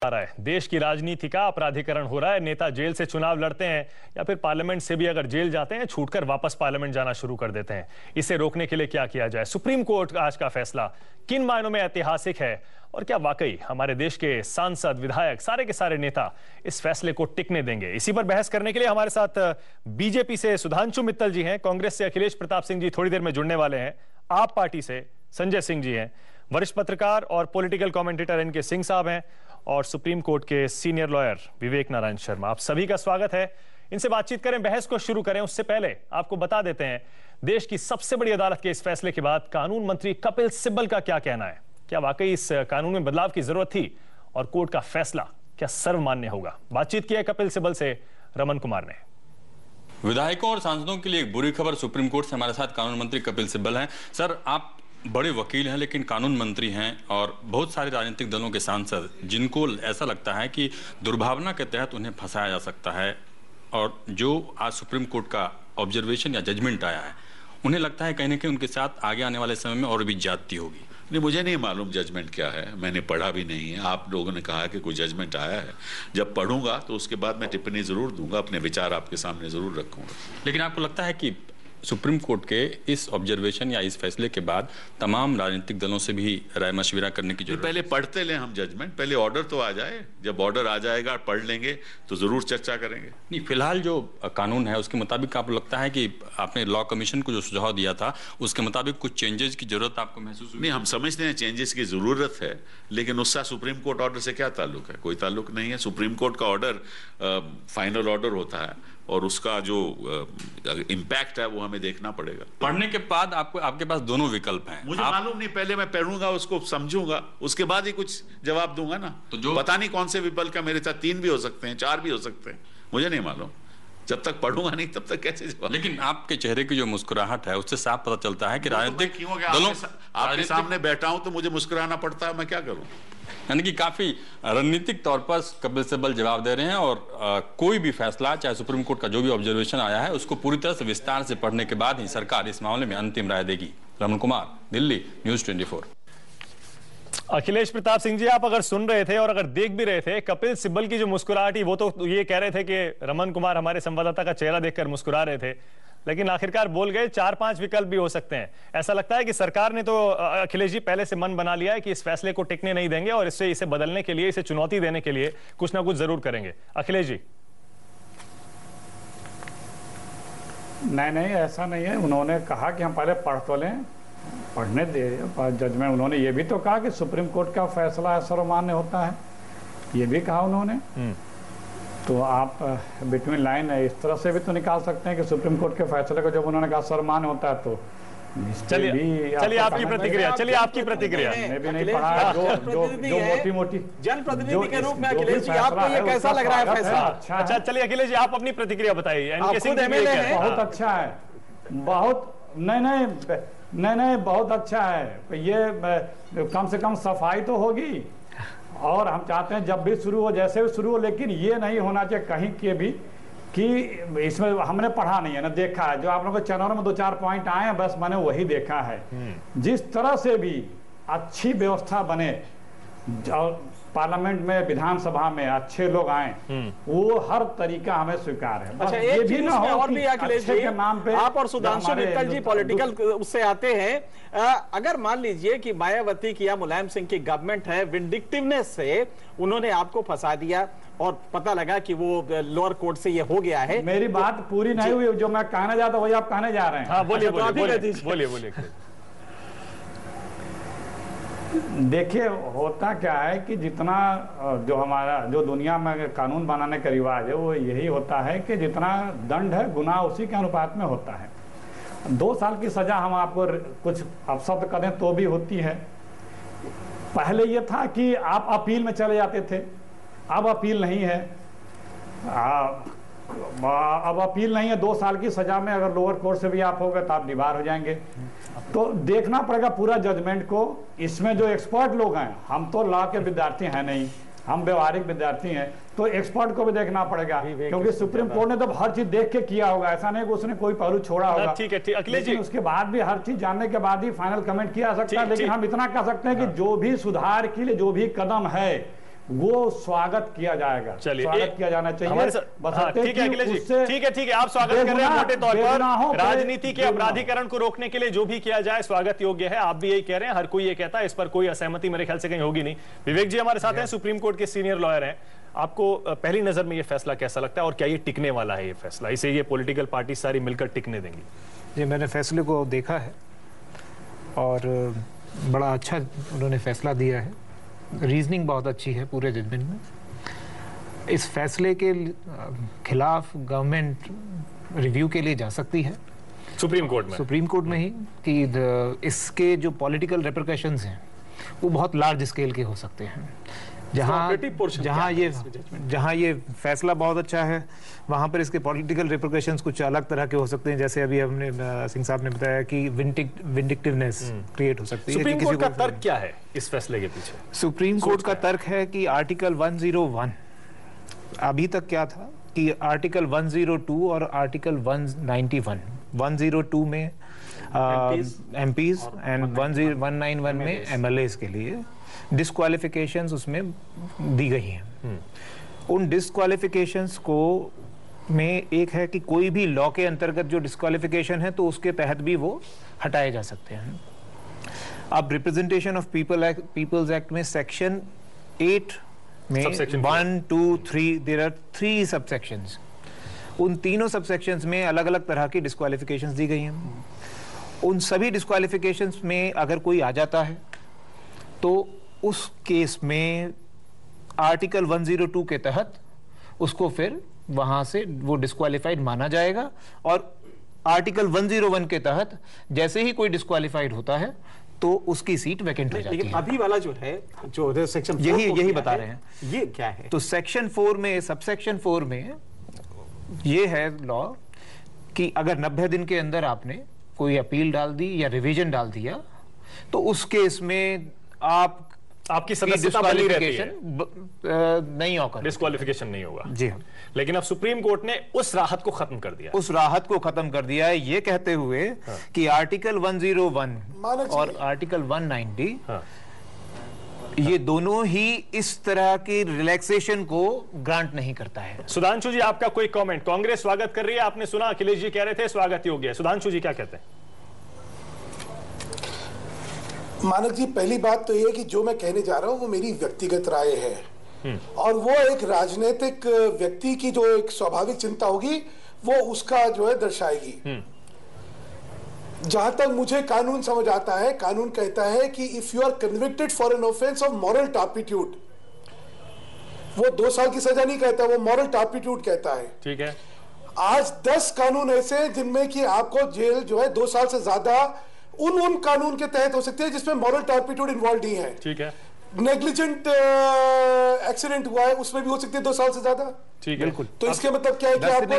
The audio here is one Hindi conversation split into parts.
आ रहा है। देश की राजनीति का अपराधीकरण हो रहा है। नेता जेल से चुनाव लड़ते हैं या फिर पार्लियामेंट से भी अगर जेल जाते हैं छूटकर वापस पार्लियामेंट जाना शुरू कर देते हैं। इसे रोकने के लिए क्या किया जाए? सुप्रीम कोर्ट आज का फैसला किन मायनों में ऐतिहासिक है और क्या वाकई हमारे देश के सांसद, विधायक, सारे के सारे नेता इस फैसले को टिकने देंगे? इसी पर बहस करने के लिए हमारे साथ बीजेपी से सुधांशु मित्तल जी हैं, कांग्रेस से अखिलेश प्रताप सिंह जी थोड़ी देर में जुड़ने वाले हैं, आप पार्टी से संजय सिंह जी हैं, वरिष्ठ पत्रकार और पॉलिटिकल कमेंटेटर एनके सिंह साहब हैं और सुप्रीम कोर्ट के सीनियर लॉयर विवेक नारायण शर्मा। आप सभी का स्वागत है। इनसे बातचीत करें, बहस को शुरू करें उससे पहले आपको बता देते हैं देश की सबसे बड़ी अदालत के इस फैसले के बाद कानून मंत्री कपिल सिब्बल का क्या कहना है। क्या वाकई इस कानून में बदलाव की जरूरत थी और कोर्ट का फैसला क्या सर्वमान्य होगा? बातचीत की है कपिल सिब्बल से रमन कुमार ने। विधायकों और सांसदों के लिए एक बुरी खबर सुप्रीम कोर्ट से। हमारे साथ कानून मंत्री कपिल सिब्बल हैं। सर, आप बड़े वकील हैं लेकिन कानून मंत्री हैं और बहुत सारे राजनीतिक दलों के सांसद जिनको ऐसा लगता है कि दुर्भावना के तहत उन्हें फंसाया जा सकता है और जो आज सुप्रीम कोर्ट का ऑब्जर्वेशन या जजमेंट आया है उन्हें लगता है कहीं ना कहीं उनके साथ आगे आने वाले समय में और भी ज्यादती होगी। नहीं, मुझे नहीं मालूम जजमेंट क्या है, मैंने पढ़ा भी नहीं है। आप लोगों ने कहा कि कोई जजमेंट आया है, जब पढ़ूंगा तो उसके बाद मैं टिप्पणी जरूर दूंगा, अपने विचार आपके सामने जरूर रखूंगा। लेकिन आपको लगता है कि सुप्रीम कोर्ट के इस ऑब्जर्वेशन या इस फैसले के बाद तमाम राजनीतिक दलों से भी राय मशविरा करने की जरूरत? पहले पढ़ते लें हम जजमेंट, पहले ऑर्डर तो आ जाए। जब ऑर्डर आ जाएगा पढ़ लेंगे तो जरूर चर्चा करेंगे। नहीं, फिलहाल जो कानून है उसके मुताबिक आपको लगता है कि आपने लॉ कमीशन को जो सुझाव दिया था उसके मुताबिक कुछ चेंजेस की जरूरत आपको महसूस हुई? नहीं, हम समझते हैं चेंजेस की जरूरत है, लेकिन उसका सुप्रीम कोर्ट ऑर्डर से क्या ताल्लुक है? कोई ताल्लुक नहीं है। सुप्रीम कोर्ट का ऑर्डर फाइनल ऑर्डर होता है और उसका जो इम्पैक्ट है वो हमें देखना पड़ेगा। पढ़ने के बाद आपके पास दोनों विकल्प हैं। मुझे मालूम नहीं, पहले मैं पढ़ूंगा, उसको समझूंगा, उसके बाद ही कुछ जवाब दूंगा ना। तो जो पता नहीं कौन से विकल्प का, मेरे साथ 3 भी हो सकते हैं, 4 भी हो सकते हैं, मुझे नहीं मालूम। जब तक पढ़ूंगा नहीं तब तक कैसे जवाब? लेकिन आपके चेहरे की जो मुस्कुराहट है उससे साफ पता चलता है कि राजनीतिक दलों आपके सामने बैठा हूं तो मुझे मुस्कुराना पड़ता है, मैं क्या करूं? यानी कि काफी रणनीतिक तौर पर कपिल सिब्बल जवाब दे रहे हैं और कोई भी फैसला, चाहे सुप्रीम कोर्ट का जो भी ऑब्जर्वेशन आया है, उसको पूरी तरह से विस्तार से पढ़ने के बाद ही सरकार इस मामले में अंतिम राय देगी। रमन कुमार, दिल्ली, न्यूज़ 24। अखिलेश प्रताप सिंह जी, आप अगर सुन रहे थे और अगर देख भी रहे थे, कपिल सिब्बल की जो मुस्कुराहट ही, वो तो ये कह रहे थे कि रमन कुमार हमारे संवाददाता का चेहरा देखकर मुस्कुरा रहे थे, लेकिन आखिरकार बोल गए 4-5 विकल्प भी हो सकते हैं। ऐसा लगता है कि सरकार ने तो, अखिलेश जी, पहले से मन बना लिया है कि इस फैसले को टिकने नहीं देंगे और इसे बदलने के लिए, इसे चुनौती देने के लिए कुछ ना कुछ जरूर करेंगे। अखिलेश जी। नहीं, ऐसा नहीं है। उन्होंने कहा कि हम पहले पढ़ तो लें, पढ़ने दे जजमेंट। उन्होंने ये भी तो कहा कि सुप्रीम कोर्ट का फैसला सर्वमान्य होता है, ये भी कहा उन्होंने। तो आप बिटवीन लाइन इस तरह से भी तो निकाल सकते हैं कि सुप्रीम कोर्ट के फैसले को जब उन्होंने कहा सर्वमान्य होता है तो चलिए आपकी प्रतिक्रिया। मैं भी नहीं पढ़ा जो मोटी जनप्रतिनिधि के रूप में अखिलेश जी, आपको ये कैसा लग रहा है फैसला? अच्छा, चलिए अखिलेश जी, आप अपनी प्रतिक्रिया बताइए। बहुत अच्छा है, बहुत नहीं, बहुत अच्छा है। ये कम से कम सफाई तो होगी और हम चाहते हैं जब भी शुरू हो, जैसे भी शुरू हो, लेकिन ये नहीं होना चाहिए कहीं के भी कि इसमें हमने पढ़ा नहीं है ना देखा है। जो आप लोगों के चैनल में 2-4 पॉइंट आए हैं, बस मैंने वही देखा है। जिस तरह से भी अच्छी व्यवस्था बने और पार्लियामेंट में, विधानसभा में अच्छे लोग आए, वो हर तरीका हमें स्वीकार है। अच्छा, एक चीज में और भी अखिलेश जी, आप और सुधांशु मित्तल जी पॉलिटिकल उससे आते हैं। अगर मान लीजिए कि मायावती की या मुलायम सिंह की गवर्नमेंट है, विंडिक्टिवनेस से उन्होंने आपको फंसा दिया और पता लगा कि वो लोअर कोर्ट से ये हो गया है। मेरी बात पूरी नहीं हुई, जो मैं कहने जाता वही आप कहने जा रहे हैं। हाँ, बोलिए। देखिए, होता क्या है कि जितना जो हमारा जो दुनिया में कानून बनाने का रिवाज है वो यही होता है कि जितना दंड है गुनाह उसी के अनुपात में होता है। 2 साल की सजा हम आपको कुछ अपशब्द करें तो भी होती है। पहले ये था कि आप अपील में चले जाते थे, अब अपील नहीं है। अब अपील नहीं है। 2 साल की सजा में अगर लोअर कोर्ट से भी आप हो गए तो आप डिबार हो जाएंगे। तो देखना पड़ेगा पूरा जजमेंट को। इसमें जो एक्सपर्ट लोग हैं, हम तो लॉ के विद्यार्थी हैं नहीं, हम व्यवहारिक विद्यार्थी हैं, तो एक्सपर्ट को भी देखना पड़ेगा, क्योंकि सुप्रीम कोर्ट ने तो हर चीज देख के किया होगा, ऐसा नहीं कि उसने कोई पहलू छोड़ा होगा। ठीक है, अखिलेश जी, उसके बाद भी हर चीज जानने के बाद ही फाइनल कमेंट किया जा सकता है। लेकिन हम इतना कह सकते हैं कि जो भी सुधार के लिए जो भी कदम है वो स्वागत किया जाएगा, स्वागत किया जाना चाहिए। ठीक है अखिलेश जी, ठीक है, आप स्वागत कर रहे हैं मोटे तौर पर। राजनीति के अपराधीकरण को रोकने के लिए जो भी किया जाए स्वागत योग्य है, आप भी यही कह रहे हैं, हर कोई ये कहता है, इस पर कोई असहमति मेरे ख्याल से कहीं होगी नहीं। विवेक जी हमारे साथ हैं, सुप्रीम कोर्ट के सीनियर लॉयर हैं। आपको पहली नजर में ये फैसला कैसा लगता है और क्या ये टिकने वाला है? ये फैसला, इसे ये पॉलिटिकल पार्टी सारी मिलकर टिकने देंगी? जी, मैंने फैसले को देखा है और बड़ा अच्छा उन्होंने फैसला दिया है। रीजनिंग बहुत अच्छी है पूरे जजमेंट में। इस फैसले के खिलाफ गवर्नमेंट रिव्यू के लिए जा सकती है सुप्रीम कोर्ट में ही कि इसके जो पॉलिटिकल रिपरकशंस हैं वो बहुत लार्ज स्केल के हो सकते हैं। जहां ये फैसला बहुत अच्छा है, वहां पर इसके पॉलिटिकल रिपरकशंस कुछ अलग तरह के हो सकते हैं। जैसे अभी हमने सिंह साहब ने बताया कि विंडिक्टिवनेस क्रिएट हो सकती है। सुप्रीम कोर्ट का तर्क क्या है इस फैसले के पीछे? सुप्रीम कोर्ट का तर्क है कि आर्टिकल 101 अभी तक क्या था कि आर्टिकल 102 और आर्टिकल 102 में एमपीज एंड 191 में एमएलएस के लिए डिस्क्वालिफिकेशंस उसमें दी गई हैं। उन डिस्क्वालिफिकेशंस को में एक है कि कोई भी लॉ के अंतर्गत जो डिस्क्वालिफिकेशन है तो उसके तहत भी वो हटाए जा सकते हैं। अब रिप्रेजेंटेशन ऑफ पीपल्स एक्ट में सेक्शन 8 में 1, 2, 3 देयर आर 3 सबसेक्शंस। उन तीनों सबसेक्शंस में अलग अलग तरह की डिस्क्वालिफिकेशंस दी गई हैं। उन सभी डिस्क्वालिफिकेशंस में अगर कोई आ जाता है तो उस केस में आर्टिकल 102 के तहत उसको फिर वहां से वो डिस्क्वालिफाइड माना जाएगा और आर्टिकल 101 के तहत जैसे ही कोई डिस्क्वालिफाइड होता है तो उसकी सीट वैकेंट हो जाती है। अभी वाला जो है जो सेक्शन यही बता रहे हैं। ये क्या है? तो सेक्शन 4 में, सबसेक्शन 4 में ये है लॉ कि अगर 90 दिन के अंदर आपने कोई अपील डाल दी या रिवीजन डाल दिया तो उस केस में आपकी सदस्यता बनी रहती है, नहीं होगा, डिस्क्वालिफिकेशन नहीं होगा। जी हाँ। लेकिन अब सुप्रीम कोर्ट ने उस राहत को खत्म कर दिया। उस राहत को खत्म कर दिया है ये कहते हुए कि आर्टिकल 101 और आर्टिकल 190 ये दोनों ही इस तरह की रिलैक्सेशन को ग्रांट नहीं करता है। सुधांशु जी, आपका कोई कमेंट? कांग्रेस स्वागत कर रही है, आपने सुना अखिलेश जी कह रहे थे स्वागत योग्य है। सुधांशु जी क्या कहते हैं? मानक जी, पहली बात तो ये कि जो मैं कहने जा रहा हूं वो मेरी व्यक्तिगत राय है और वो एक राजनीतिक व्यक्ति की जो एक स्वाभाविक चिंता होगी वो उसका जो है दर्शाएगी। जहां तक मुझे कानून समझ आता है, कानून कहता है कि if you are convicted for an offence of moral turpitude, वो 2 साल की सजा नहीं कहता, वो मॉरल टर्पिट्यूड कहता है। ठीक है। आज 10 कानून ऐसे हैं जिनमें कि आपको जेल जो है 2 साल से ज्यादा उन कानून के तहत हो सकती है जिसमें मॉरल टर्पिट्यूड इन्वॉल्व नहीं है। ठीक है। नेग्लिजेंट एक्सीडेंट हुआ है उसमें भी हो सकती है 2 साल से ज्यादा। ठीक है, बिल्कुल। तो इसके मतलब क्या है कि आपको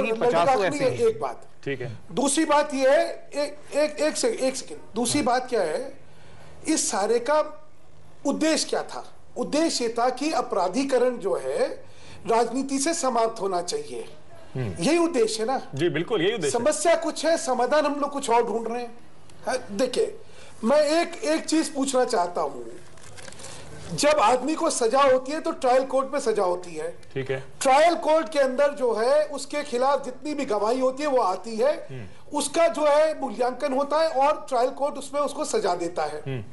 एक बात। ठीक है। दूसरी बात यह है, एक सेकेंड, दूसरी बात क्या है, इस सारे का उद्देश्य क्या था? उद्देश्य ये था कि अपराधीकरण जो है राजनीति से समाप्त होना चाहिए। यही उद्देश्य है ना? जी बिल्कुल, यही उद्देश्य। समस्या कुछ है, समाधान हम लोग कुछ और ढूंढ रहे हैं। देखिए, मैं एक चीज पूछना चाहता हूं, जब आदमी को सजा होती है तो ट्रायल कोर्ट में सजा होती है। ठीक है। ट्रायल कोर्ट के अंदर जो है उसके खिलाफ जितनी भी गवाही होती है वो आती है, उसका जो है मूल्यांकन होता है और ट्रायल कोर्ट उसमें उसको सजा देता है।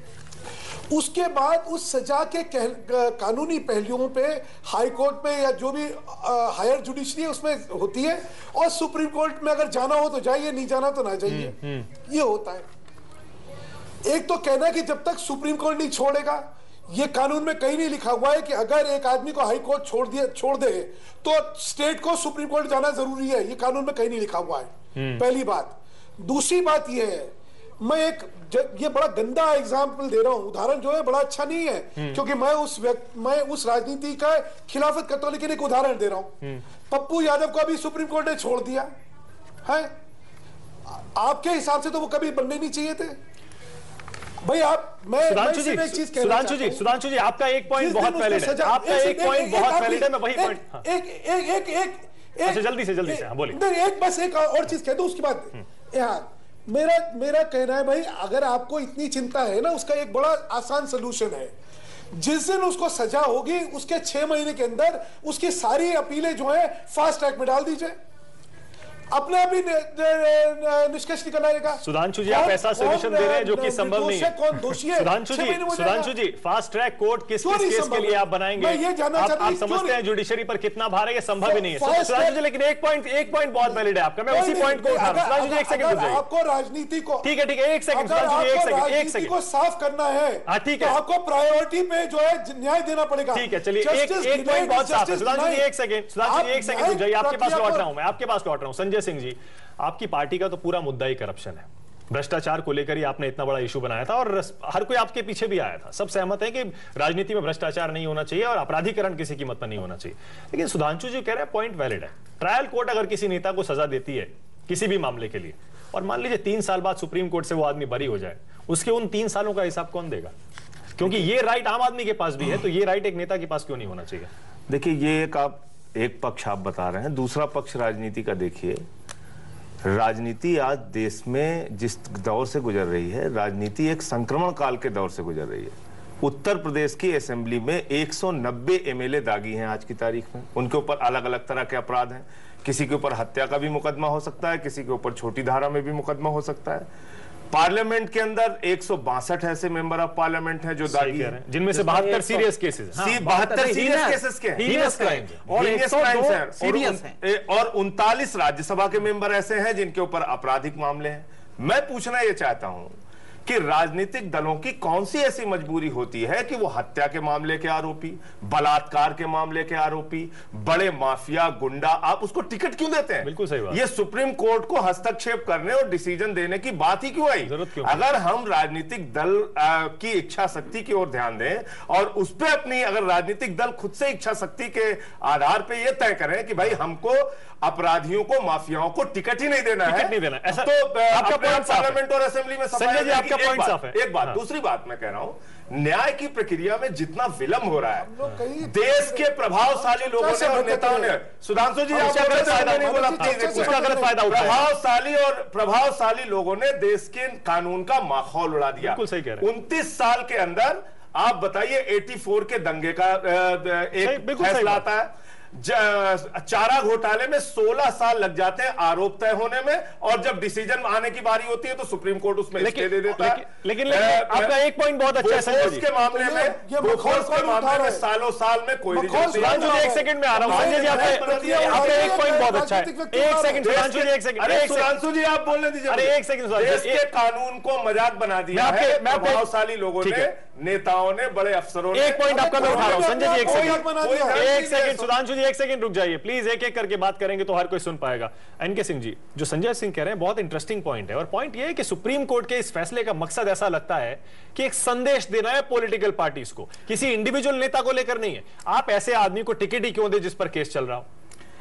उसके बाद उस सजा के कानूनी पहलुओं पे हाई कोर्ट में या जो भी हायर जुडिशरी है उसमें होती है और सुप्रीम कोर्ट में अगर जाना हो तो जाइए, नहीं जाना तो ना जाइए। ये होता है। एक तो कहना है कि जब तक सुप्रीम कोर्ट नहीं छोड़ेगा, ये कानून में कहीं नहीं लिखा हुआ है कि अगर एक आदमी को हाई कोर्ट छोड़ दे तो स्टेट को सुप्रीम कोर्ट जाना जरूरी है। ये कानून में कहीं नहीं लिखा हुआ है, पहली बात। दूसरी बात ये है, मैं ये बड़ा गंदा एग्जाम्पल दे रहा हूं, उदाहरण जो है बड़ा अच्छा नहीं है क्योंकि मैं उस राजनीति का खिलाफत करता हूं, लेकिन एक उदाहरण दे रहा हूं। पप्पू यादव को अभी सुप्रीम कोर्ट ने छोड़ दिया है। आपके हिसाब से तो वो कभी बनने नहीं चाहिए थे भाई। सुधांशु जी, आपका एक पॉइंट बहुत वैलिड है। आपका एक पॉइंट बहुत वैलिड है। मैं वही पॉइंट अच्छा जल्दी से बोलिए। एक और चीज कह दो उसके बाद। यहाँ मेरा कहना है भाई, अगर आपको इतनी चिंता है ना, उसका एक बड़ा आसान सोल्यूशन है जिस दिन उसको सजा होगी उसके 6 महीने के अंदर उसकी सारी अपीलें जो है फास्ट ट्रैक में डाल दीजिए, अपने आप ही निष्कर्ष निकल आएगा। सुधांशु जी, आप ऐसा सॉल्यूशन दे रहे हैं जो कि संभव नहीं है। कौन दोषी है? सुधांशु जी, फास्ट ट्रैक कोर्ट किस केस के लिए आप बनाएंगे? आप समझते हैं जुडिशरी पर कितना भार है? ये संभव ही नहीं है सुधांशु जी। लेकिन एक पॉइंट बहुत वैलिड है आपका, मैं उसी पॉइंट को उठा रहा हूं। सुधांशु जी, एक सेकंड रुक जाइए। आपको राजनीति को, ठीक है, एक सेकंड सुधांशु जी, एक सेकंड को साफ करना है। हाँ, ठीक है, आपको प्रायोरिटी पे जो है न्याय देना पड़ेगा। ठीक है, चलिए एक पॉइंट बहुत साफ है। सुधांशु जी, एक सेकंड रुक जाइए, आपके पास लौट रहा हूं मैं, आपके पास लौट रहा हूं। संजय सिंह जी, आपकी पार्टी का तो पूरा मुद्दा ही करप्शन है, भ्रष्टाचार को लेकर ही आपने इतना बड़ा इशू बनाया था और हर कोई आपके पीछे भी आया था। सब सहमत है कि राजनीति में भ्रष्टाचार नहीं होना चाहिए और अपराधीकरण किसी कीमत पर नहीं होना चाहिए। लेकिन सुधांशु जी कह रहे हैं पॉइंट वैलिड है। ट्रायल कोर्ट अगर किसी नेता को सजा देती है किसी भी मामले के लिए, और मान लीजिए 3 साल बाद सुप्रीम कोर्ट से वो आदमी बरी हो जाए, उसके उन 3 सालों का हिसाब कौन देगा? क्योंकि ये राइट आम आदमी के पास भी है, तो ये राइट एक नेता के पास क्यों नहीं होना चाहिए? देखिए, ये एक पक्ष आप बता रहे हैं, दूसरा पक्ष राजनीति का देखिए। राजनीति आज देश में जिस दौर से गुजर रही है, राजनीति एक संक्रमण काल के दौर से गुजर रही है। उत्तर प्रदेश की असेंबली में 190 एमएलए दागी हैं आज की तारीख में। उनके ऊपर अलग अलग तरह के अपराध हैं। किसी के ऊपर हत्या का भी मुकदमा हो सकता है, किसी के ऊपर छोटी धारा में भी मुकदमा हो सकता है। पार्लियामेंट के अंदर 162 ऐसे मेंबर ऑफ पार्लियामेंट हैं जो दागी हैं, जिनमें से 72 सीरियस केसेस, 72 सीरियस केसेस के और 39 राज्यसभा के मेंबर ऐसे हैं जिनके ऊपर आपराधिक मामले हैं। मैं पूछना यह चाहता हूं कि राजनीतिक दलों की कौन सी ऐसी मजबूरी होती है कि वो हत्या के मामले के आरोपी, बलात्कार के मामले के आरोपी, बड़े माफिया गुंडा, आप उसको टिकट क्यों देते हैं? बिल्कुल सही बात। ये सुप्रीम कोर्ट को हस्तक्षेप करने और डिसीजन देने की बात ही क्यों आई? अगर हम राजनीतिक दल की इच्छा शक्ति की ओर ध्यान दें और उस पर अपनी, अगर राजनीतिक दल खुद से इच्छा शक्ति के आधार पर यह तय करें कि भाई हमको अपराधियों को, माफियाओं को टिकट ही नहीं देना है, ऐसा तो आपका पार्लियामेंट और असेंबली में संजय जी आपका पॉइंट साफ है। एक बात, दूसरी बात मैं कह रहा हूं, न्याय की प्रक्रिया में जितना विलंब हो रहा है, देश के प्रभावशाली लोगों ने और नेताओं ने, सुधांशु जी प्रभावशाली लोगों ने देश के कानून का माहौल उड़ा दिया। 29 साल के अंदर आप बताइए 84 के दंगे का एक फैसला आता है। चारा घोटाले में 16 साल लग जाते हैं आरोप तय होने में, और जब डिसीजन आने की बारी होती है तो सुप्रीम कोर्ट उसमें स्टे दे देता है। लेकिन आपका एक पॉइंट बहुत अच्छा है संजय जी के मामले में सालों साल में कोई सुधांशु जी एक सेकंड में आ रहा हूं। संजय जी आपका एक पॉइंट बहुत अच्छा है। एक सेकंड सुधांशु जी, एक सेकंड। अरे सुधांशु जी आप बोलने दीजिए। अरे एक सेकंड, देश के कानून को मजाक बना दिया है प्रभावशाली लोगों ने, नेताओं ने, बड़े अफसरों ने। एक पॉइंट आपका मैं उठा रहा हूं संजय जी, एक सेकंड सुधांशु जी, एक सेकंड रुक जाइए प्लीज। एक एक करके बात करेंगे तो हर कोई सुन पाएगा। एनके सिंह जी, जो संजय सिंह कह रहे हैं बहुत इंटरेस्टिंग पॉइंट है, और पॉइंट यह है कि सुप्रीम कोर्ट के इस फैसले का मकसद ऐसा लगता है कि एक संदेश देना है पॉलिटिकल पार्टीज को, किसी इंडिविजुअल नेता को लेकर नहीं है। आप ऐसे आदमी को टिकट ही क्यों दे जिस पर केस चल रहा हो?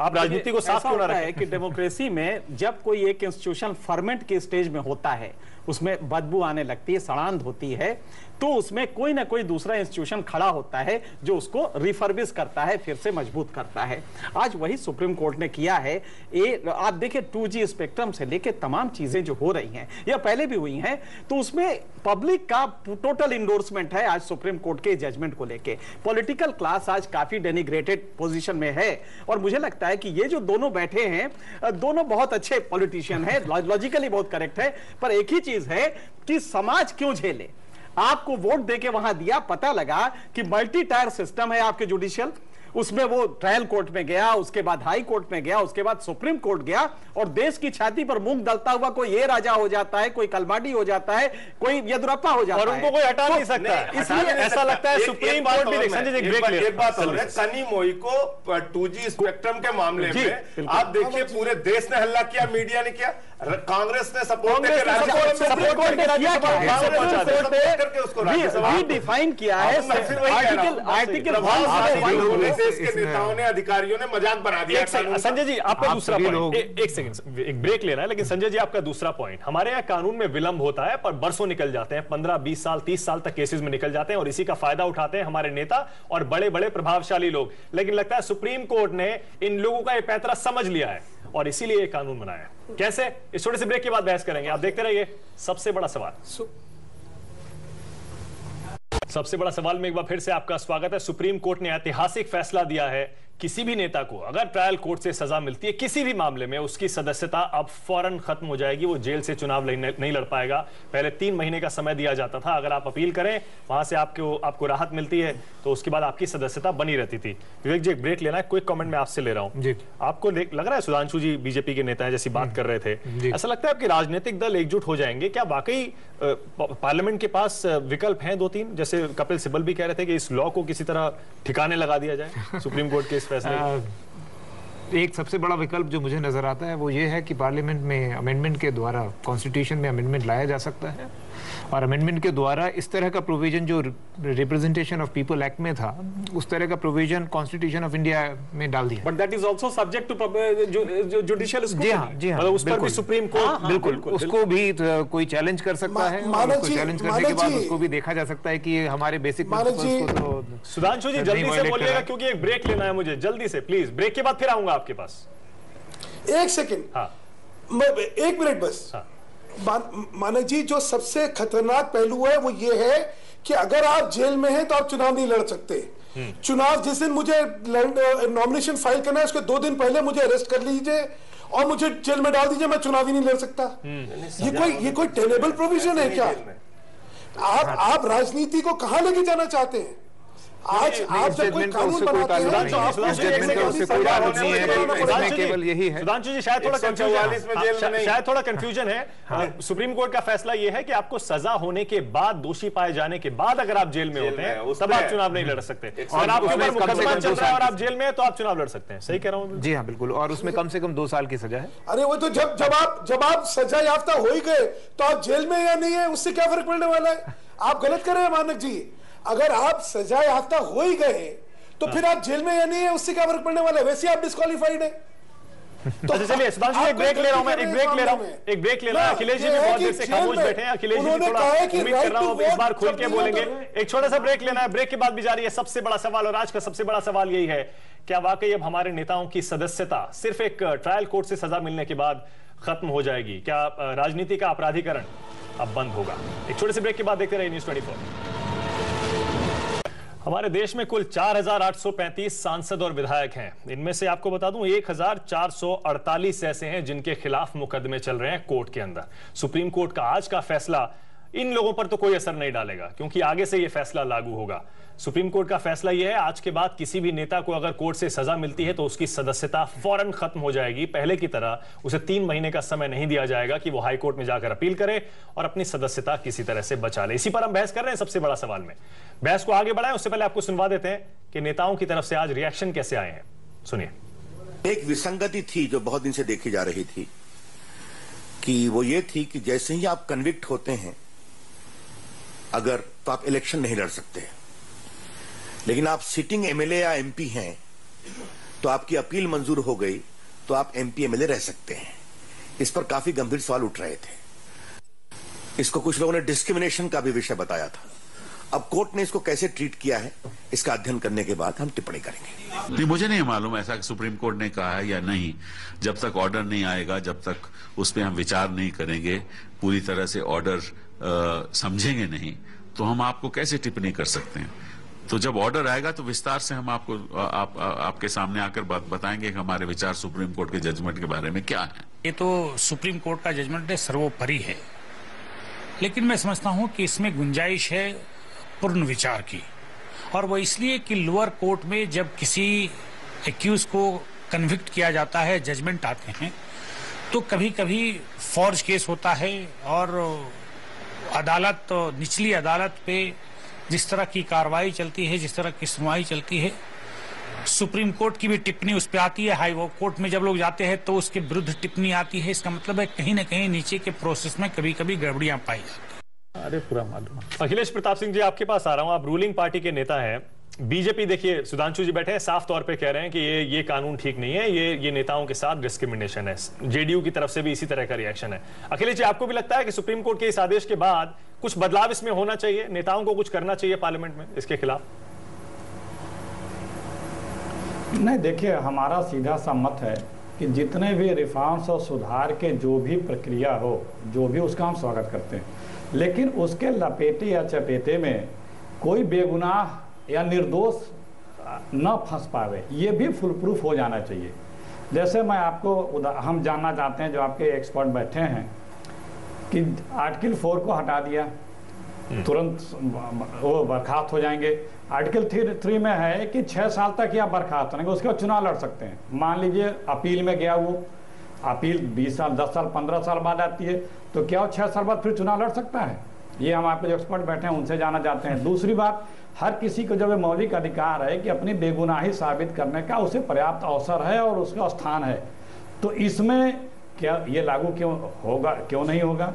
आप राजनीति को साफ क्यों ना रखें? कि डेमोक्रेसी में जब कोई एक इंस्टीट्यूशन फर्मेंट के स्टेज में होता है, उसमें बदबू आने लगती है, सड़ांध होती है, तो उसमें कोई ना कोई दूसरा इंस्टीट्यूशन खड़ा होता है जो उसको रिफर्बिश करता है, फिर से मजबूत करता है। आज वही सुप्रीम कोर्ट ने किया है। ये आप देखिए 2G स्पेक्ट्रम से लेके तमाम चीजें जो हो रही हैं या पहले भी हुई हैं, तो उसमें पब्लिक का टोटल इंडोर्समेंट है आज सुप्रीम कोर्ट के जजमेंट को लेके। पॉलिटिकल क्लास आज काफी डेनिग्रेटेड पोजीशन में है, और मुझे लगता है कि ये जो दोनों बैठे हैं, दोनों बहुत अच्छे पॉलिटिशियन है, लॉजिकली बहुत करेक्ट है, पर एक ही चीज है कि समाज क्यों झेले? आपको वोट देके वहां दिया, पता लगा कि मल्टी टायर सिस्टम है आपके जुडिशियल, उसमें वो ट्रायल कोर्ट में गया, उसके बाद हाई कोर्ट में गया, उसके बाद सुप्रीम कोर्ट गया, और देश की छाती पर मूंग दलता हुआ कोई ये राजा हो जाता है, कोई कलमाडी हो जाता है, कोई येदुरप्पा हो जाता है, और उनको कोई हटा नहीं सकता। इसलिए ऐसा लगता है सुप्रीम कोर्ट भी एक बात और है, सनी मोई को 2G स्पेक्ट्रम के मामले में आप देखिए पूरे देश ने हल्ला किया, मीडिया ने किया, कांग्रेस ने सपोर्ट डिफाइन किया है आर्टिकल देश के नेताओं ने, अधिकारियों ने मजाक बना दिया। संजय जी आपका दूसरा पॉइंट, एक सेकंड, एक ब्रेक लेना है, लेकिन संजय जी आपका दूसरा पॉइंट, हमारे यहाँ कानून में विलंब होता है पर बरसों निकल जाते हैं, 15, 20 साल, 30 साल तक केसेस में निकल जाते हैं, और इसी का फायदा उठाते हैं हमारे नेता और बड़े बड़े प्रभावशाली लोग। लेकिन लगता है सुप्रीम कोर्ट ने इन लोगों का ये पैंतरा समझ लिया है और इसीलिए ये कानून बनाया है। कैसे? इस छोटे से ब्रेक के बाद बहस करेंगे, आप देखते रहिए सबसे बड़ा सवाल। सबसे बड़ा सवाल में एक बार फिर से आपका स्वागत है। सुप्रीम कोर्ट ने ऐतिहासिक फैसला दिया है, किसी भी नेता को अगर ट्रायल कोर्ट से सजा मिलती है किसी भी मामले में, उसकी सदस्यता अब फौरन खत्म हो जाएगी। वो जेल से चुनाव नहीं लड़ पाएगा। पहले 3 महीने का समय दिया जाता था, अगर आप अपील करें वहां से आपको राहत मिलती है तो उसके बाद आपकी सदस्यता बनी रहती थी। विवेक जी, एक ब्रेक लेना है, क्विक कमेंट मैं आपसे ले रहा हूं। आपको लग रहा है सुधांशु जी बीजेपी के नेता है जैसी बात कर रहे थे, ऐसा लगता है आपके राजनीतिक दल एकजुट हो जाएंगे? क्या वाकई पार्लियामेंट के पास विकल्प हैं 2-3, जैसे कपिल सिब्बल भी कह रहे थे कि इस लॉ को किसी तरह ठिकाने लगा दिया जाए सुप्रीम कोर्ट के इस फैसले? एक सबसे बड़ा विकल्प जो मुझे नजर आता है वो ये है कि पार्लियामेंट में अमेंडमेंट के द्वारा कॉन्स्टिट्यूशन में अमेंडमेंट लाया जा सकता है, और अमेंडमेंट के द्वारा इस तरह का प्रोविजन जो रिप्रेजेंटेशन ऑफ पीपल एक्ट में था, उस तरह का प्रोविजन कॉन्स्टिट्यूशन ऑफ इंडिया में डाल दिया। But that is also subject to judicial scrutiny. जी हाँ, उस पर भी सुप्रीम कोर्ट बिल्कुल उसको भी कोई चैलेंज कर सकता है, और उसको चैलेंज करने के बाद उसको भी देखा जा सकता है कि हमारे बेसिक प्रिंसिपल्स को तो। सुधांशु जी जल्दी से बोलिएगा क्योंकि एक ब्रेक लेना है मुझे, जल्दी से प्लीज। ब्रेक के बाद फिर आऊंगा आपके पास। 1 सेकंड, हाँ 1 मिनट बस। हाँ। मानक जी, जो सबसे खतरनाक पहलू है वो ये है कि अगर आप जेल में हैं तो आप चुनाव नहीं लड़ सकते। चुनाव जिस दिन मुझे नॉमिनेशन फाइल करना है उसके 2 दिन पहले मुझे अरेस्ट कर लीजिए और मुझे जेल में डाल दीजिए, मैं चुनाव ही नहीं लड़ सकता। ये कोई टेनेबल प्रोविजन है क्या? आप राजनीति को कहां लेके जाना चाहते हैं? आज आप जब कोई कानून बनाते हैं तो केवल यही है। सुधांशु जी शायद थोड़ा कंफ्यूजन है। सुप्रीम कोर्ट का फैसला यह है कि आपको सजा होने के बाद, दोषी पाए जाने के बाद अगर आप जेल में होते हैं तब आप चुनाव नहीं लड़ सकते, और आपके ऊपर मुकदमा चल रहा है और आप जेल में है तो आप चुनाव लड़ सकते हैं। सही कह रहा हूँ? जी हाँ बिल्कुल, और उसमें कम से कम 2 साल की सजा है। अरे वो तो जब आप सजा याफ्ता हो ही गए तो आप जेल में या नहीं है उससे क्या फर्क पड़ने वाला है? आप गलत कर रहे हैं मानक जी। अगर आप सजा याफ्ता हो ही गए तो फिर आप जेल में या नहीं है उससे क्या फर्क पड़ने वाला है? वैसे आप डिस्क्वालीफाइड है। तो चलिए सुधांशु जी, एक ब्रेक ले रहा हूं मैं, एक ब्रेक ले रहा हूं। अखिलेश जी भी बहुत देर से खामोश बैठे हैं। अखिलेश जी थोड़ा उम्मीद कर रहा हूं इस बार खुल के बोलेंगे। एक छोटा सा ब्रेक लेना है, ब्रेक के बाद भी जारी है सबसे बड़ा सवाल, और आज का सबसे बड़ा सवाल यही है, क्या वाकई अब हमारे नेताओं की सदस्यता सिर्फ एक ट्रायल कोर्ट से सजा मिलने के बाद खत्म हो जाएगी? क्या राजनीति का अपराधीकरण अब बंद होगा? एक छोटे से ब्रेक के बाद देखते रहिए न्यूज़ 24। हमारे देश में कुल 4,835 सांसद और विधायक हैं। इनमें से आपको बता दूं 1,448 ऐसे हैं जिनके खिलाफ मुकदमे चल रहे हैं कोर्ट के अंदर। सुप्रीम कोर्ट का आज का फैसला इन लोगों पर तो कोई असर नहीं डालेगा क्योंकि आगे से यह फैसला लागू होगा। सुप्रीम कोर्ट का फैसला यह है, आज के बाद किसी भी नेता को अगर कोर्ट से सजा मिलती है तो उसकी सदस्यता फौरन खत्म हो जाएगी। पहले की तरह उसे 3 महीने का समय नहीं दिया जाएगा कि वो हाई कोर्ट में जाकर अपील करे और अपनी सदस्यता किसी तरह से बचा ले। इसी पर हम बहस कर रहे हैं सबसे बड़ा सवाल में। बहस को आगे बढ़ाएं उससे पहले आपको सुनवा देते हैं कि नेताओं की तरफ से आज रिएक्शन कैसे आए हैं, सुनिए। एक विसंगति थी जो बहुत दिन से देखी जा रही थी कि वो ये थी कि जैसे ही आप कन्विक्ट होते हैं अगर तो आप इलेक्शन नहीं लड़ सकते, लेकिन आप सिटिंग एमएलए या एमपी हैं तो आपकी अपील मंजूर हो गई तो आप एमपी एमएलए रह सकते हैं। इस पर काफी गंभीर सवाल उठ रहे थे। इसको कुछ लोगों ने डिस्क्रिमिनेशन का भी विषय बताया था। अब कोर्ट ने इसको कैसे ट्रीट किया है इसका अध्ययन करने के बाद हम टिप्पणी करेंगे। नहीं, मुझे नहीं मालूम ऐसा सुप्रीम कोर्ट ने कहा है या नहीं। जब तक ऑर्डर नहीं आएगा, जब तक उस पर हम विचार नहीं करेंगे, पूरी तरह से ऑर्डर समझेंगे नहीं, तो हम आपको कैसे टिप्पणी कर सकते हैं। तो जब ऑर्डर आएगा तो विस्तार से हम आपको आपके सामने आकर बताएंगे कि हमारे विचार सुप्रीम कोर्ट के जजमेंट के बारे में क्या है। ये तो सुप्रीम कोर्ट का जजमेंट सर्वोपरि है, लेकिन मैं समझता हूं कि इसमें गुंजाइश है पूर्ण विचार की, और वो इसलिए कि लोअर कोर्ट में जब किसी एक्यूज को कन्विक्ट किया जाता है, जजमेंट आते हैं, तो कभी कभी फॉर्ज केस होता है और अदालत, निचली अदालत पे जिस तरह की कार्रवाई चलती है, जिस तरह की सुनवाई चलती है, सुप्रीम कोर्ट की भी टिप्पणी उस पर आती है। हाई कोर्ट में जब लोग जाते हैं तो उसके विरुद्ध टिप्पणी आती है। इसका मतलब है कहीं ना कहीं नीचे के प्रोसेस में कभी कभी गड़बड़ियां पाई जाती है। अरे पूरा मालूम। अखिलेश प्रताप सिंह जी, आपके पास आ रहा हूं। आप रूलिंग पार्टी के नेता हैं। बीजेपी, देखिए सुधांशु जी बैठे हैं, साफ तौर पे कह रहे हैं कि ये कानून ठीक नहीं है, ये नेताओं के साथ डिस्क्रिमिनेशन है। जेडीयू की तरफ से भी इसी तरह का रिएक्शन है। अखिलेश जी, आपको भी लगता है कि सुप्रीम कोर्ट के इस आदेश के बाद कुछ बदलाव इसमें होना चाहिए, नेताओं को कुछ करना चाहिए पार्लियामेंट में इसके खिलाफ? नहीं, देखिए हमारा सीधा सा मत है कि जितने भी रिफॉर्म्स और सुधार के जो भी प्रक्रिया हो, जो भी उसका हम स्वागत करते हैं, लेकिन उसके लपेटे या चपेटे में कोई बेगुनाह या निर्दोष न फंस पावे, ये भी फुल प्रूफ हो जाना चाहिए। जैसे मैं आपको हम जानना चाहते हैं, जो आपके एक्सपर्ट बैठे हैं, कि आर्टिकल 4 को हटा दिया, तुरंत वो बर्खास्त हो जाएंगे। आर्टिकल 3 में है कि 6 साल तक या बर्खास्त होंगे, उसके बाद चुनाव लड़ सकते हैं। मान लीजिए अपील में गया, वो अपील 20 साल 10 साल 15 साल बाद आती है, तो क्या वो 6 साल बाद फिर चुनाव लड़ सकता है? ये हम आपके जो एक्सपर्ट बैठे हैं उनसे जानना चाहते हैं। दूसरी बात, हर किसी को जब मौलिक अधिकार है कि अपनी बेगुनाही साबित करने का उसे पर्याप्त अवसर है और उसका स्थान है, तो इसमें क्या ये लागू क्यों होगा, क्यों नहीं होगा?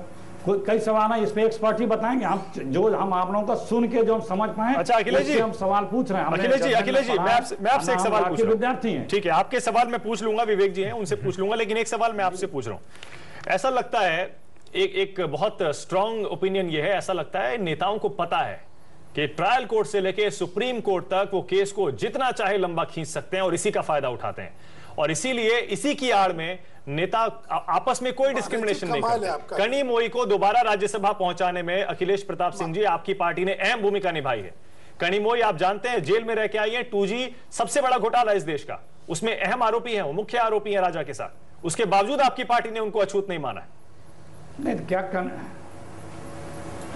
कई सवाल है, इस पे एक्सपर्ट ही बताएंगे। हम आप लोगों का सुन के जो हम समझ पाए। अच्छा अखिलेश जी, हम सवाल पूछ रहे हैं। अखिलेश जी मैं आपसे एक सवाल पूछ रहा हूं। विद्यार्थी हैं, ठीक है, आपके सवाल मैं पूछ लूंगा, विवेक जी हैं उनसे पूछ लूंगा, लेकिन एक सवाल मैं आपसे पूछ रहा हूं। ऐसा लगता है, एक बहुत स्ट्रांग ओपिनियन ये है, ऐसा लगता है नेताओं को पता है कि ट्रायल कोर्ट से लेके सुप्रीम कोर्ट तक वो केस को जितना चाहे लंबा खींच सकते हैं और इसी का फायदा उठाते हैं, और इसीलिए इसी की आड़ में नेता आपस में कोई डिस्क्रिमिनेशन नहीं करते। कनी मोई को दोबारा राज्यसभा पहुंचाने में अखिलेश प्रताप सिंह जी, आपकी पार्टी ने अहम भूमिका निभाई है। कनी मोई आप जानते हैं जेल में रह के आई है, 2G सबसे बड़ा घोटाला इस देश का, उसमें अहम आरोपी है, वो मुख्य आरोपी है राजा के साथ। उसके बावजूद आपकी पार्टी ने उनको अछूत नहीं माना है। नहीं क्या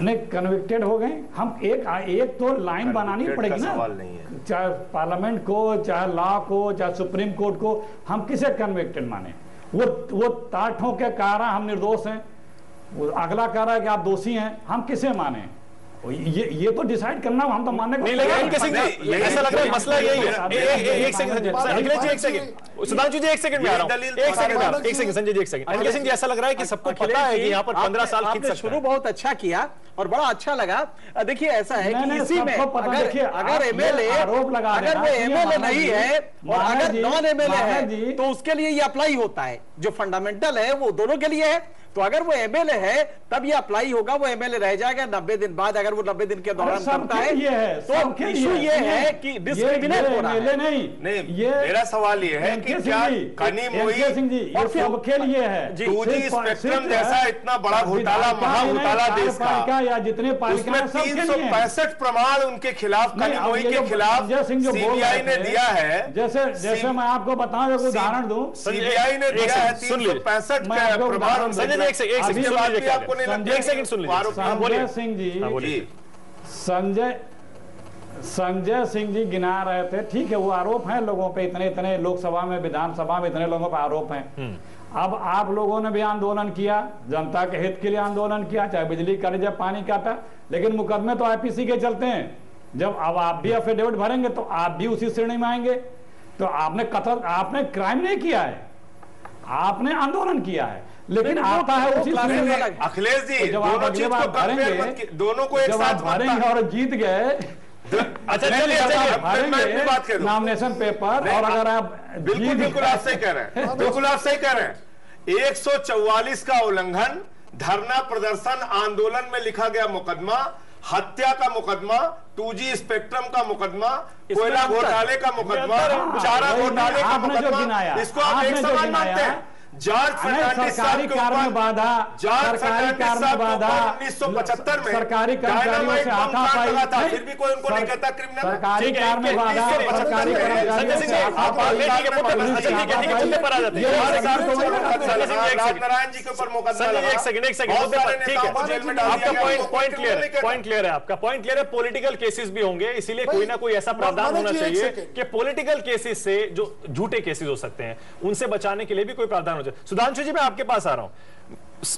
नहीं कन्विक्टेड हो गए हम। एक तो लाइन बनानी पड़ेगी ना, चाहे पार्लियामेंट को, चाहे लॉ को, चाहे सुप्रीम कोर्ट को, हम किसे कन्विक्टेड माने? वो ताठों के कह रहा हम निर्दोष हैं, अगला कह रहा है कि आप दोषी हैं, हम किसे माने? ये तो डिसाइड करना, हम तो मानने नहीं लगे। ऐसा लग रहा है मसला यही है। एक सेकंड अखिलेश जी, एक सेकंड सुधांशु जी, एक सेकंड में आ रहा हूं, एक सेकंड संजय जी, एक सेकंड। अखिलेश जी ऐसा लग रहा है कि सबको पता है कि यहाँ पर 15 साल खींच सकते हैं। शुरू बहुत अच्छा किया और बड़ा अच्छा लगा। देखिए ऐसा है कि इसी में अगर एमएलए, अगर वो एमएलए नहीं है और अगर नॉन एमएलए है तो उसके लिए ये अप्लाई होता है। जो फंडामेंटल है वो दोनों के लिए है। तो अगर वो एमएलए है तब ये अप्लाई होगा, वो एमएलए रह जाएगा 90 दिन बाद, अगर वो 90 दिन के दौरान करता है तो इशू ये है कि डिस्क्रिमिनेट हो रहा है। नहीं, मेरा सवाल ये है कि क्या कनी मोई और सबके लिए है 2G स्पेक्ट्रम जैसा इतना बड़ा घोटाला, महाघोटाला देश का, या जितने उसमें 365 प्रमाण उनके खिलाफ, कनी मोई के खिलाफ सीबीआई ने दिया है। जैसे मैं आपको बताऊं, एक उदाहरण दूं, सीबीआई ने दिया है 365 प्रमाण। एक सेकंड सुन लीजिए। संजय सिंह जी गिना रहे थे, ठीक है, वो आरोप हैं लोगों पे, इतने लोकसभा में, विधानसभा में इतने लोगों पे आरोप हैं। अब आप लोगों ने भी आंदोलन किया, जनता के हित के लिए आंदोलन किया, चाहे बिजली काटी, जब पानी काटा, लेकिन मुकदमे तो आईपीसी के चलते हैं। जब अब आप भी एफिडेविट भरेंगे तो आप भी उसी श्रेणी में आएंगे। तो आपने क्राइम नहीं किया है, आपने आंदोलन किया है, लेकिन आता है उसी श्रेणी में। अखिलेश जी, जब आप अगली बार भरेंगे, दोनों को एक साथ भरेंगे और जीत गए, अच्छा चलिए नॉमिनेशन पेपर, और अगर आप बिल्कुल आप सही कह रहे हैं, बिल्कुल आप सही कह रहे हैं। 144 का उल्लंघन, धरना प्रदर्शन आंदोलन में लिखा गया मुकदमा, हत्या का मुकदमा, 2G स्पेक्ट्रम का मुकदमा, कोयला घोटाले का मुकदमा, चारा घोटाले का मुकदमा, इसको आप एक समान मानते हैं? जॉर्ज फर्नांडिस साहब के ऊपर बाधा, जॉर्ज फर्नांडिस साहब को 1975 में सरकारी कर्मचारियों से हाथापाई लगा था, फिर भी कोई उनको नहीं कहता क्रिमिनल। सरकारी कार में बाधा, सरकारी कर्मचारियों से हाथापाई, नारायण जी के ऊपर मुकदमा लगा। एक सेकंड, आपका पॉइंट क्लियर है, आपका पॉइंट क्लियर है। पॉलिटिकल केसेस भी होंगे, इसीलिए कोई ना कोई ऐसा प्रावधान होना चाहिए कि पॉलिटिकल केसेस से, जो झूठे केसेस हो सकते हैं, उनसे बचाने के लिए भी कोई प्रावधान हो जाए। सुधांशु जी, मैं आपके पास आ रहा हूं।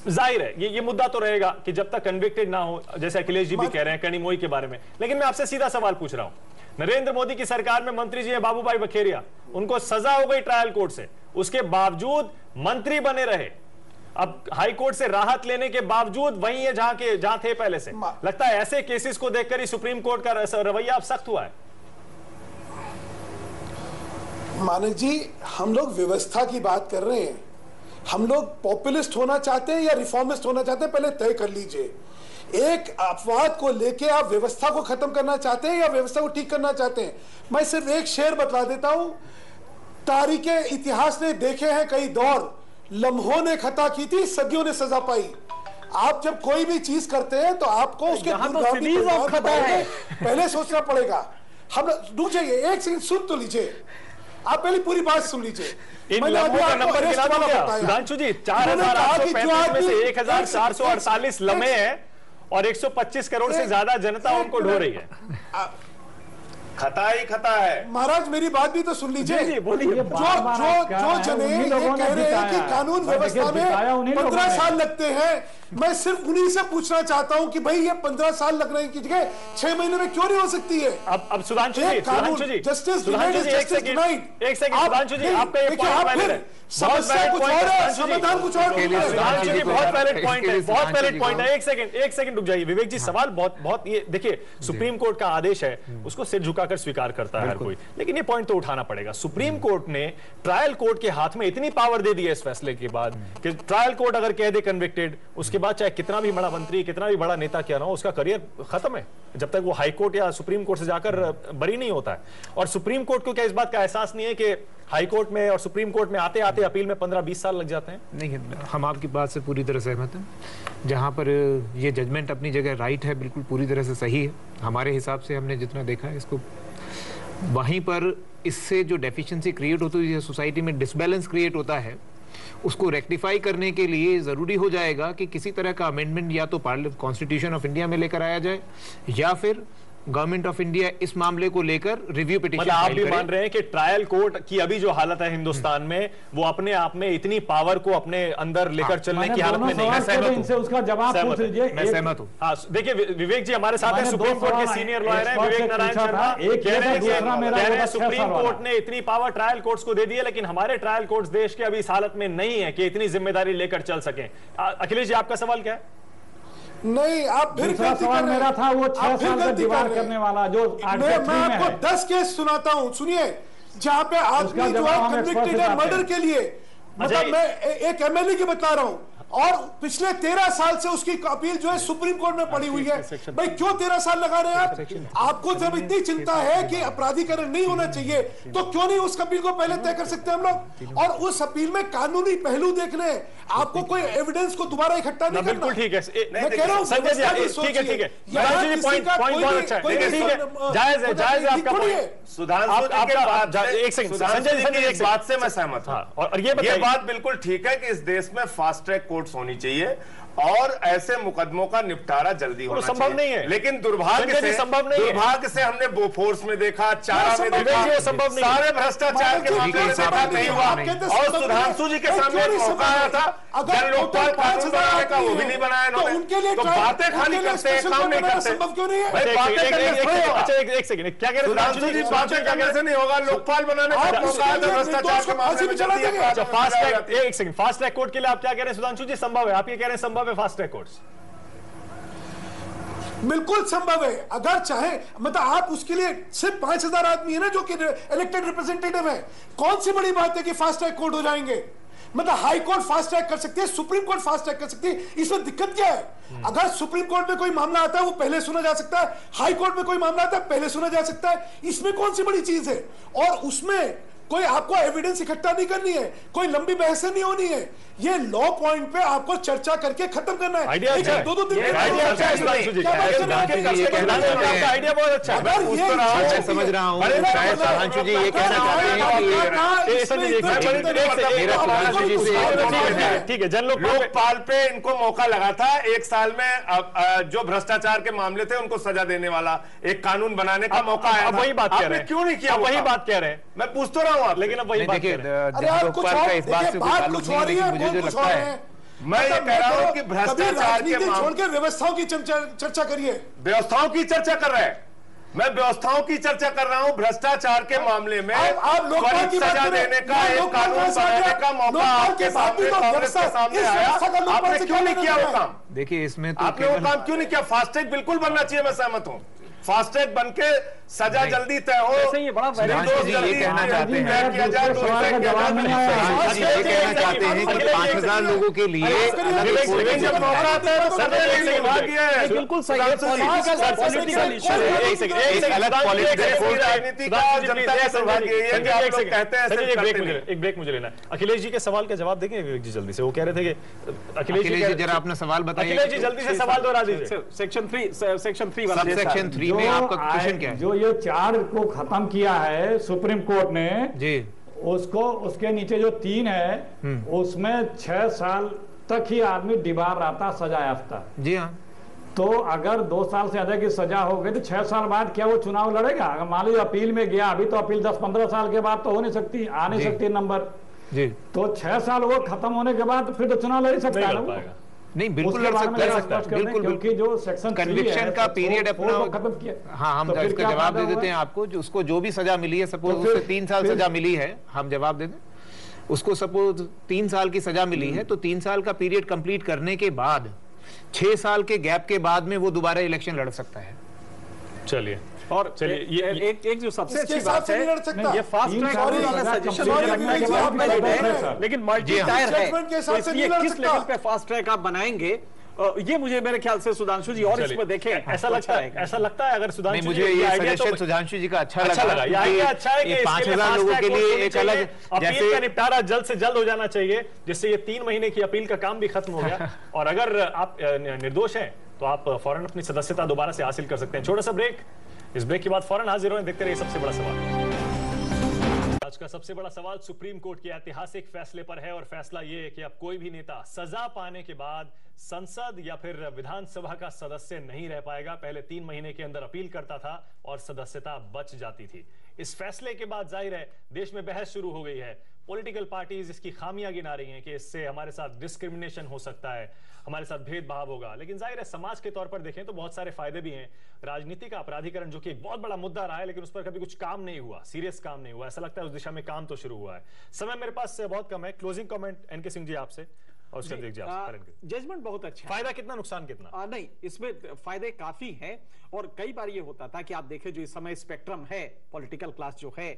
जाहिर है ये मुद्दा तो रहेगा कि जब तक कन्विक्टेड ना हो, जैसे अखिलेश जी भी कह रहे हैं कनी मोई के बारे में, लेकिन मैं आपसे सीधा सवाल पूछ रहा हूं। नरेंद्र मोदी की सरकार में मंत्री जी हैं बाबूभाई बखेरिया, उनको सजा हो गई ट्रायल कोर्ट से, उसके बावजूद मंत्री बने रहे। अब हाई कोर्ट से राहत लेने के बावजूद वहीं है जहां थे पहले से। लगता है ऐसे केसेस को देखकर ही सुप्रीम कोर्ट का रवैया अब सख्त हुआ है। मानिक जी, हम लोग व्यवस्था की बात कर रहे हैं, हम लोग पॉपुलिस्ट होना चाहते हैं या रिफॉर्मिस्ट होना चाहते हैं, पहले तय कर लीजिए। एक अपवाद को लेके आप व्यवस्था को खत्म करना चाहते हैं या व्यवस्था को ठीक करना चाहते हैं? मैं सिर्फ एक शेर बतला देता हूं। तारीखे इतिहास ने देखे हैं कई दौर, लम्हों ने खता की थी, सदियों ने सजा पाई। आप जब कोई भी चीज करते हैं तो आपको उसके पहले सोचना पड़ेगा। हम रुक जाइए, एक सेकंड सुन तो लीजिए, आप पहले पूरी बात सुन लीजिए। सुधांशु जी 4,835 में से 1,448 लम्हे हैं और 125 करोड़ से ज्यादा जनता उनको ढो रही है। खता ही खता है। महाराज मेरी बात भी तो सुन लीजिए। बोलिए। जो जने ये कह रहे हैं कि कानून व्यवस्था में 15 साल लगते हैं, मैं सिर्फ उन्हीं से पूछना चाहता हूं कि भाई ये 15 साल लग रहे की जगह 6 महीने में क्यों नहीं हो सकती है? अब सुधांशु जी सुधांशु जी एक सेकंड सुधांशु जी आपका ये पॉइंट है, समस्या कुछ और है, समाधान कुछ और। सुधांशु जी बहुत वैलिड पॉइंट है, बहुत वैलिड पॉइंट है। एक सेकंड रुक जाइए विवेक जी, सवाल बहुत ये देखिए, सुप्रीम कोर्ट का आदेश है, उसको सिर झुकाकर स्वीकार करता है हर कोई, लेकिन ये पॉइंट तो उठाना पड़ेगा। सुप्रीम कोर्ट ने ट्रायल कोर्ट के हाथ में इतनी पावर दे दी है इस फैसले के बाद कि ट्रायल कोर्ट अगर कह दे कन्विक्टेड, उसके बाद चाहे कितना भी बड़ा मंत्री, कितना भी बड़ा नेता क्या ना हो, उसका करियर खत्म है जब तक वो हाई कोर्ट या सुप्रीम कोर्ट से जाकर बरी नहीं होता है। और सुप्रीम कोर्ट को क्या इस बात का एहसास नहीं है कि हाई कोर्ट में और सुप्रीम कोर्ट में आते आते अपील में 15-20 साल लग जाते हैं? नहीं, हम आपकी बात से पूरी तरह सहमत हैं। जहां पर ये जजमेंट अपनी जगह राइट है, बिल्कुल पूरी तरह से सही है हमारे हिसाब से, हमने जितना देखा है इसको। वहीं पर इससे जो डेफिशिएंसी क्रिएट होती है सोसाइटी में, डिसबैलेंस क्रिएट होता है, उसको रेक्टिफाई करने के लिए जरूरी हो जाएगा कि किसी तरह का अमेंडमेंट या तो कॉन्स्टिट्यूशन ऑफ इंडिया में लेकर आया जाए या फिर गवर्नमेंट ऑफ इंडिया इस मामले को लेकर रिव्यू पिटीशन। मतलब आप भी मान रहे हैं कि ट्रायल कोर्ट की अभी जो हालत है हिंदुस्तान में, वो अपने आप में इतनी पावर को अपने अंदर लेकर चलने की हालत में नहीं है। इनसे उसका जवाब पूछ लीजिए। मैं सहमत हूं। हाँ देखिए विवेक जी हमारे साथ हैं, सुप्रीम कोर्ट के सीनियर लॉयर हैं विवेक नारायण शर्मा, कह रहे हैं सुप्रीम कोर्ट ने इतनी पावर ट्रायल कोर्ट्स को दे दी है, लेकिन हमारे ट्रायल कोर्ट्स देश के अभी इस हालत में नहीं है कि इतनी जिम्मेदारी लेकर चल सके। अखिलेश जी आपका सवाल क्या है? नहीं, आप फिर सवाल मेरा था वो 6 साल का दीवार करने वाला जो मैं आपको 10 केस सुनाता हूं, सुनिए, जहां पे आदमी जो है कन्विक्टेड है मर्डर के लिए, मतलब मैं एक एमएलए की बता रहा हूं, और पिछले 13 साल से उसकी अपील जो है सुप्रीम कोर्ट में पड़ी हुई है। भाई क्यों 13 साल लगा रहे हैं आप? आपको जब इतनी चिंता है कि अपराधीकरण नहीं होना चाहिए, तो क्यों नहीं उस अपील को पहले तय कर सकते हम लोग? और उस अपील में कानूनी पहलू देखने, आपको कोई एविडेंस को दोबारा इकट्ठा नहीं करना। बिल्कुल ठीक है, मैं कह रहा हूं संजय जी ठीक है पॉइंट बहुत अच्छा है, ठीक है, जायज है आपका पॉइंट। सुधांशु एक सेकंड संजय जी बात से मैं सहमत हूं, और ये बात बिल्कुल ठीक है कि इस देश में फास्ट ट्रैक कोर्ट्स होनी चाहिए और ऐसे मुकदमों का निपटारा जल्दी होना संभव नहीं है, लेकिन दुर्भाग्य से हमने बोफोर्स में देखा, चारा में देखा, संभव नहीं, सारे भ्रष्टाचार के मामले में देखा नहीं हुआ। और सुधांशु जी के सामने एक मौका आया था जन लोकपाल कानून बनाने का, वो भी नहीं बनाया इन्होंने। तो बातें खाली करते हैं, काम नहीं करते। अच्छा एक सेकंड, क्या कह रहे हैं सुधांशु जी? बातें करने से नहीं होगा, लोकपाल बनाने का मौका आया था भ्रष्टाचार के मामले में चला देंगे। अच्छा फास्ट ट्रैक कोर्ट के लिए आप क्या कह रहे हैं सुधांशु जी? संभव है, आप ये कह रहे हैं संभव है फास्ट ट्रैक कोर्ट्स? बिल्कुल संभव है, अगर चाहे, मतलब आप उसके लिए सिर्फ 5,000 आदमी है ना जो कि इलेक्टेड रिप्रेजेंटेटिव है। कौन सी बड़ी बात है कि फास्ट ट्रैक कोर्ट हो जाएंगे? मतलब हाई कोर्ट फास्ट ट्रैक कर सकती है, सुप्रीम कोर्ट फास्ट ट्रैक कर सकती है, इसमें दिक्कत क्या है? अगर सुप्रीम कोर्ट में कोई मामला आता है वो पहले सुना जा सकता है, हाई कोर्ट में कोई मामला आता है पहले सुना जा सकता है, इसमें कौन सी बड़ी चीज है? और उसमें कोई आपको एविडेंस इकट्ठा नहीं करनी है, कोई लंबी बहसें नहीं होनी है, ये लॉ पॉइंट पे आपको चर्चा करके खत्म करना है। आइडिया अच्छा है, 2-2 दिन आइडिया अच्छा है सुधांशु जी, आइडिया बहुत अच्छा है। मैं समझ रहा हूँ शायद सुधांशु जी ये कहना चाहते हैं, ठीक है, जन लोकपाल पे इनको मौका लगा था 1 साल में जो भ्रष्टाचार के मामले थे उनको सजा देने वाला एक कानून बनाने का मौका आया। वही बात कह रहे हैं, क्यों नहीं किया? वही बात कह रहे हैं, मैं पूछ तो रहा हूँ आप, लेकिन अब वही बात कह रहे हैं। लोकपाल का इस बात से कोई ताल्लुक नहीं है, लेकिन मुझे जो लगता है, मैं ये कह रहा हूँ कि भ्रष्टाचार के छोड़ के व्यवस्थाओं की चर्चा करिए। व्यवस्थाओं की चर्चा कर रहे हैं, मैं व्यवस्थाओं की चर्चा कर रहा हूँ। भ्रष्टाचार के मामले में आप लोकपाल की सजा देने का एक कानून बनाने का मौका आपके सामने कांग्रेस के सामने आया, आपने क्यों नहीं किया वो काम? देखिए इसमें आपने वो काम क्यों नहीं किया? फास्ट ट्रैक बिल्कुल बनना चाहिए, मैं सहमत हूँ, फास्ट ट्रैक बनके सजा जल्दी तय हो। ये बड़ा कहना चाहते हैं कि 5,000 लोगों के लिए बिल्कुल सही है, पॉलिटिकल इशू है, एक ब्रेक मुझे लेना है। अखिलेश जी के सवाल का जवाब देंगे विवेक जी जल्दी से? वो कह रहे थे कि अखिलेश जी जरा अपना सवाल बताइए। अखिलेश जी जल्दी से सवाल दोहरा दीजिए। सेक्शन 3 वाला सेक्शन 3 में आपका क्वेश्चन क्या है? जो ये चार्ज को खत्म किया है सुप्रीम कोर्ट ने जी, उसको उसके नीचे जो 3 है उसमें 6 साल तक ही आदमी डिबार रहता सजा याफ्ता। जी हाँ, तो अगर 2 साल से अधिक की सजा हो गई तो 6 साल बाद क्या वो चुनाव लड़ेगा? अगर मान लीजिए अपील में गया, अभी तो अपील 10-15 साल के बाद तो हो नहीं सकती, आ नहीं सकती नंबर जी, तो 6 साल वो खत्म होने के बाद फिर तो चुनाव लड़ ही सकता है। नहीं बिल्कुल लड़ सकता है, बिल्कुल क्योंकि जो सेक्शन कन्विक्शन का पीरियड अपना खत्म किया। हाँ, हम इसका जवाब दे देते हैं आपको। जो उसको जो भी सजा मिली है, सपोज उसे 3 साल सजा मिली है, हम जवाब दे दें उसको। सपोज 3 साल की सजा मिली है तो 3 साल का पीरियड कंप्लीट करने के बाद 6 साल के गैप के बाद में वो दोबारा इलेक्शन लड़ सकता है। चलिए, और चलिए एक जो सबसे अच्छी बात है, ये फास्ट ट्रैक वाला सजेशन लेकिन मल्टी टायर है, तो इसलिए किस लेवल पे फास्ट ट्रैक आप बनाएंगे ये मुझे मेरे ख्याल से सुधांशु जी और इसमें देखें। ऐसा लगता है अगर सुधांशु मुझे ये सजेशन सुधांशु जी का अच्छा लगा। ये अच्छा है कि 5,000 लोगों के लिए एक अलग अपील का निपटारा जल्द से जल्द हो जाना चाहिए, जिससे ये 3 महीने की अपील का काम भी खत्म हो गया। और अगर आप निर्दोष हैं तो आप फौरन अपनी सदस्यता दोबारा से हासिल कर सकते हैं। छोटा सा ब्रेक, इस ब्रेक के बाद फौरन हाजिर हों। देखते रहिए सबसे बड़ा सवाल। आज का सबसे बड़ा सवाल सुप्रीम कोर्ट के ऐतिहासिक फैसले पर है और फैसला यह है कि अब कोई भी नेता सजा पाने के बाद संसद या फिर विधानसभा का सदस्य नहीं रह पाएगा। पहले 3 महीने के अंदर अपील करता था और सदस्यता बच जाती थी। इस फैसले के बाद जाहिर है देश में बहस शुरू हो गई है। पॉलिटिकल पार्टीज इसकी खामियां गिना रही हैं कि इससे हमारे साथ डिस्क्रिमिनेशन हो सकता है, हमारे साथ भेदभाव होगा। लेकिन जाहिर है समाज के तौर पर देखें तो बहुत सारे फायदे भी हैं। राजनीति का अपराधीकरण जो कि एक बहुत बड़ा मुद्दा रहा है, लेकिन उस पर कभी कुछ काम नहीं हुआ, सीरियस काम नहीं हुआ। ऐसा लगता है उस दिशा में काम तो शुरू हुआ है। समय मेरे पास बहुत कम है। Closing comment N K Singh ji आपसे और उसका देखिए जजमेंट बहुत अच्छा है। फायदा कितना, नुकसान कितना? नहीं, इसमें फायदे काफी हैं और कई बार ये होता था कि आप देखें जो इस समय स्पेक्ट्रम है, पॉलिटिकल क्लास जो है,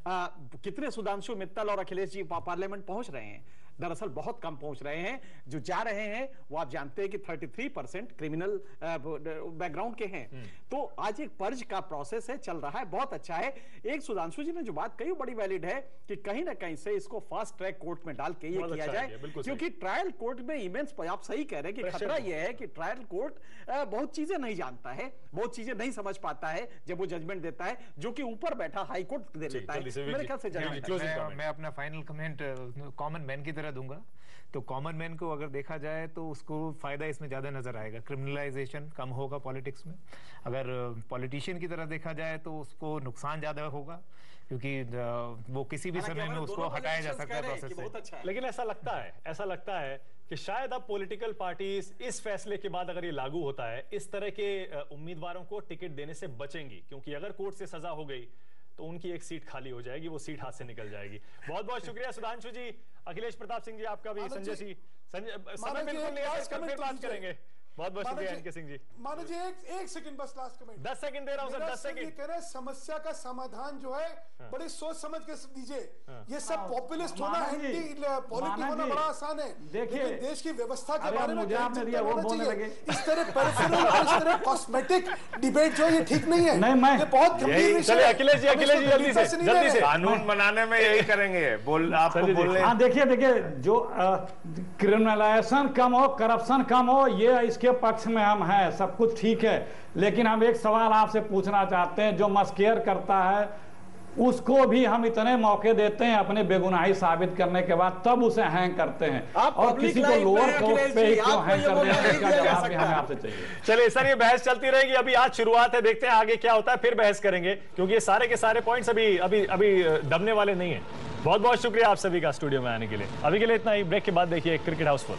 कितने सुधांशु मित्तल और अखिलेश जी पार्लियामेंट पहुंच रहे हैं? दरअसल बहुत कम पहुंच रहे हैं। जो जा रहे हैं वो आप जानते हैं कि 33% क्रिमिनल बैकग्राउंड के हैं। तो आज एक पर्ज का प्रोसेस है, चल रहा है, बहुत अच्छा है। एक सुधांशु जी ने जो बात कही बड़ी वैलिड है कि कहीं ना कहीं से इसको फास्ट ट्रैक कोर्ट में डाल के ये किया जाए, क्योंकि ट्रायल कोर्ट में इमेंस, आप सही कह रहे हैं कि खतरा यह है कि ट्रायल कोर्ट बहुत चीजें नहीं जानता है, बहुत चीजें नहीं समझ पाता है जब वो जजमेंट देता है, जो कि ऊपर बैठा हाई कोर्ट दे देता है। मेरे ख्याल से मैं अपना फाइनल कमेंट कॉमन मैन की तरह दूंगा। तो कॉमन मैन को अगर देखा जाए तो उसको फायदा इसमें ज्यादा नजर आएगा, क्रिमिनलाइजेशन कम होगा पॉलिटिक्स में। अगर पॉलिटिशियन की तरह देखा जाए तो उसको नुकसान ज्यादा होगा, क्योंकि वो किसी भी समय में उसको हटाया जा सकता है प्रोसेस से। अच्छा, लेकिन ऐसा लगता है कि शायद अब पॉलिटिकल पार्टीज इस फैसले के बाद अगर ये लागू होता है, इस तरह के उम्मीदवारों को टिकट देने से बचेंगी, क्योंकि अगर कोर्ट से सजा हो गई तो उनकी एक सीट खाली हो जाएगी, वो सीट हाथ से निकल जाएगी। बहुत बहुत शुक्रिया सुधांशु जी, अखिलेश प्रताप सिंह जी, आपका भी, संजय जी, समय बिल्कुल नहीं है, फिर बात करेंगे। बहुत बहुत शुक्रिया एनके सिंह जी। मानो जी एक सेकंड बस, लास्ट कमेंट 10 सेकंड दे रहा हूं सर, 10 सेकंड। ये कह रहे हैं समस्या का समाधान जो है बड़ी सोच समझ के दीजिए। ये सब पॉपुलिस्ट होना, एंटी पॉलिटिक होना बड़ा आसान है। देखिए देश की व्यवस्था के बारे में इस तरह पेरिफेरल और इस तरह कॉस्मेटिक डिबेट जो ये ठीक नहीं है। ये बहुत गंभीर विषय है। अखिलेश जी जल्दी से कानून बनाने में यही करेंगे। आपको बोलने, देखिए जो क्रिमिनलाइजेशन कम हो, करप्शन कम हो, ये इसके पक्ष में हम हैं, सब कुछ ठीक है। लेकिन हम एक सवाल आपसे पूछना चाहते हैं, जो मस्केयर करता है उसको भी हम इतने मौके देते हैं अपने बेगुनाही साबित करने के बाद, तब उसे हैंग करते हैं, और किसी को लोअर कोर्ट पे ही क्यों हैंग कर देते हैं, इसका जवाब भी हमें आपसे चाहिए। चलिए सर, ये बहस चलती रहेगी, अभी आज शुरुआत है, देखते हैं आगे क्या होता है, फिर बहस करेंगे, क्योंकि ये सारे के सारे पॉइंट्स अभी दबने वाले नहीं है। बहुत बहुत शुक्रिया आप सभी का स्टूडियो में आने के लिए। अभी के लिए इतना ही। ब्रेक के बाद देखिए क्रिकेट हाउसफुल।